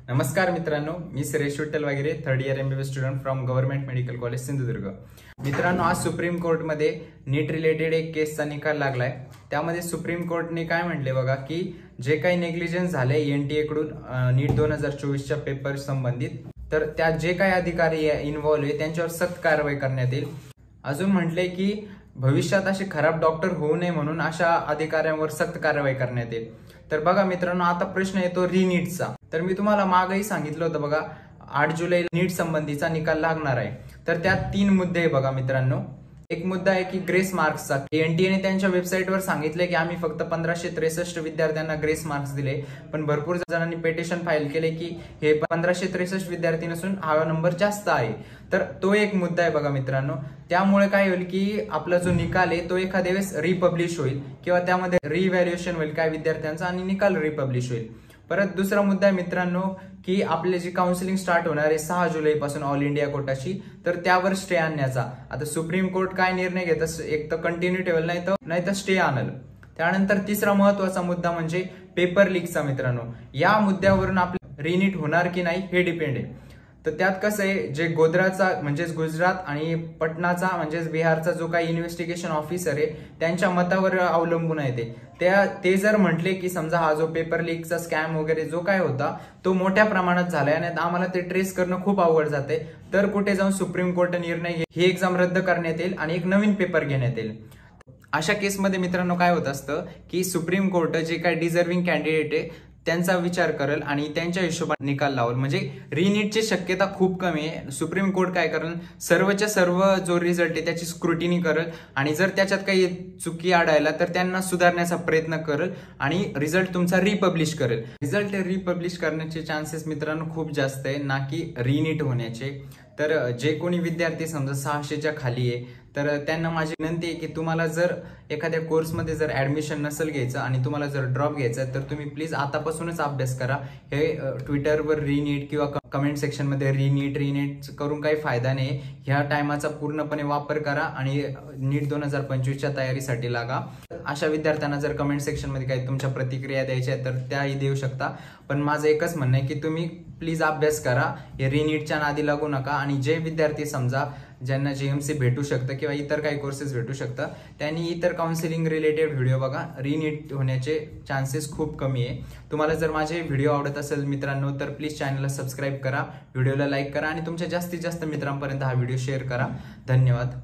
नमस्कार मित्रांनो, मी सुरेश विठ्ठल वगैरे third year MBBS student from government medical college Sindhudurg. मित्रांनो, आज सुप्रीम कोर्टमध्ये नीट रिलेटेड एक केसचा निकाल लागलाय। त्यामध्ये सुप्रीम कोर्टने काय म्हटले बघा की जे काही नेग्लिजन्स झाले NTA कडून नीट 2024च्या पेपर संबंधित, तर त्या जे काही अधिकारी इन्व्हॉल्व आहे त्यांच्यावर सक्त कारवाई करण्यात येईल। अजून म्हटले की भविष्यात असे खराब डॉक्टर होऊ नये म्हणून अशा अधिकाऱ्यांवर सक्त कारवाई करण्यात येईल। तर बघा मित्रांनो, आता प्रश्न येतो रीनीटचा। तर मी तुम्हाला मागेही सांगितलं होतं बघा, 8 जुलै नीट संबंधीचा निकाल लागणार आहे। तर त्यात 3 मुद्दे आहे बघा मित्रांनो। एक मुद्दा आहे की ग्रेस मार्क्सचा। NTA ने त्यांच्या वेबसाईटवर सांगितले की आम्ही फक्त 1563 विद्यार्थ्यांना ग्रेस मार्क्स दिले, पण भरपूर जणांनी पेटिशन फाईल केले की हे 1563 विद्यार्थी नसून हा नंबर जास्त आहे। तर तो एक मुद्दा आहे बघा मित्रांनो। त्यामुळे काय होईल की आपला जो निकाल आहे तो एखाद्या वेळेस रिपब्लिश होईल किंवा त्यामध्ये रिव्हॅल्युएशन होईल काय विद्यार्थ्यांचा आणि निकाल रिपब्लिश होईल। परत दुसरा मुद्दा आहे मित्रांनो की आपले जी काउन्सिलिंग स्टार्ट होणार आहे 6 जुलै पासून ऑल इंडिया कोटाची, तर त्यावर स्टे आणण्याचा। आता सुप्रीम कोर्ट काय निर्णय घेत, एक तर कंटिन्यू ठेवल नाही तर स्टे आणल। त्यानंतर तिसरा महत्वाचा मुद्दा म्हणजे पेपर लीकचा मित्रांनो। या मुद्द्यावरून आपले रिनीट होणार की नाही हे डिपेंड आहे। तर त्यात कसं आहे, जे गोध्राचा म्हणजेच गुजरात आणि पटनाचा म्हणजेच बिहारचा जो काही इन्व्हेस्टिगेशन ऑफिसर आहे त्यांच्या मतावर अवलंबून आहे ते जर म्हटले की समजा हा जो पेपर लीकचा स्कॅम वगैरे जो काय होता तो मोठ्या प्रमाणात झालाय आणि आम्हाला ते ट्रेस करणं खूप अवघड जाते, तर कुठे जाऊन सुप्रीम कोर्ट निर्णय ही एक्झाम रद्द करण्यात येईल आणि एक नवीन पेपर घेण्यात येईल। अशा केसमध्ये मित्रांनो काय होत असतं की सुप्रीम कोर्ट जे काही डिझर्विंग कॅन्डिडेट आहे त्यांचा विचार करेल आणि त्यांच्या हिशोबाने निकाल लावेल। म्हणजे रिनीटची शक्यता खूप कमी आहे। सुप्रीम कोर्ट काय करेल, सर्वच्या सर्व जो रिझल्ट आहे त्याची स्क्रुटिनी करेल आणि जर त्याच्यात काही चुकी आढळला तर त्यांना सुधारण्याचा प्रयत्न करेल आणि रिझल्ट तुमचा रिपब्लिश करेल। रिझल्ट रिपब्लिश करण्याचे चान्सेस मित्रांनो खूप जास्त आहे, ना की रिनीट होण्याचे। तर जे कोणी विद्यार्थी समजा 600च्या खाली आहे तर त्यांना माझी विनंती आहे की तुम्हाला जर एखाद्या कोर्समध्ये जर ऍडमिशन नसेल घ्यायचं आणि तुम्हाला जर ड्रॉप घ्यायचा तर तुम्ही प्लीज आतापासूनच अभ्यास करा। हे ट्विटरवर रिनीट किंवा कमेंट सेक्शन मध्ये रिनीट करून काही फायदा नाही। ह्या टायमाचा पूर्णपणे वापर करा आणि नीट 2025च्या तयारीसाठी लागा। अशा विद्यार्थ्यांना जर कमेंट सेक्शन मध्ये काही तुमच्या प्रतिक्रिया द्यायच्या तर त्याही देऊ शकता, पण माझं एकच म्हणणं आहे की तुम्ही प्लीज अभ्यास करा, हे रिनीटच्या नादी लागू नका। आणि जे विद्यार्थी समजा ज्यांना JMC भेटू शकतं किंवा इतर काही कोर्सेस भेटू शकतं त्यांनी इतर काउन्सिलिंग रिलेटेड व्हिडिओ बघा, रिनीट होण्याचे चान्सेस खूप कमी आहे। तुम्हाला जर माझे व्हिडिओ आवडत असेल मित्रांनो तर प्लीज चॅनलला सबस्क्राईब करा, व्हिडिओला लाईक करा आणि तुमच्या जास्तीत जास्त मित्रांपर्यंत हा व्हिडिओ शेअर करा। धन्यवाद।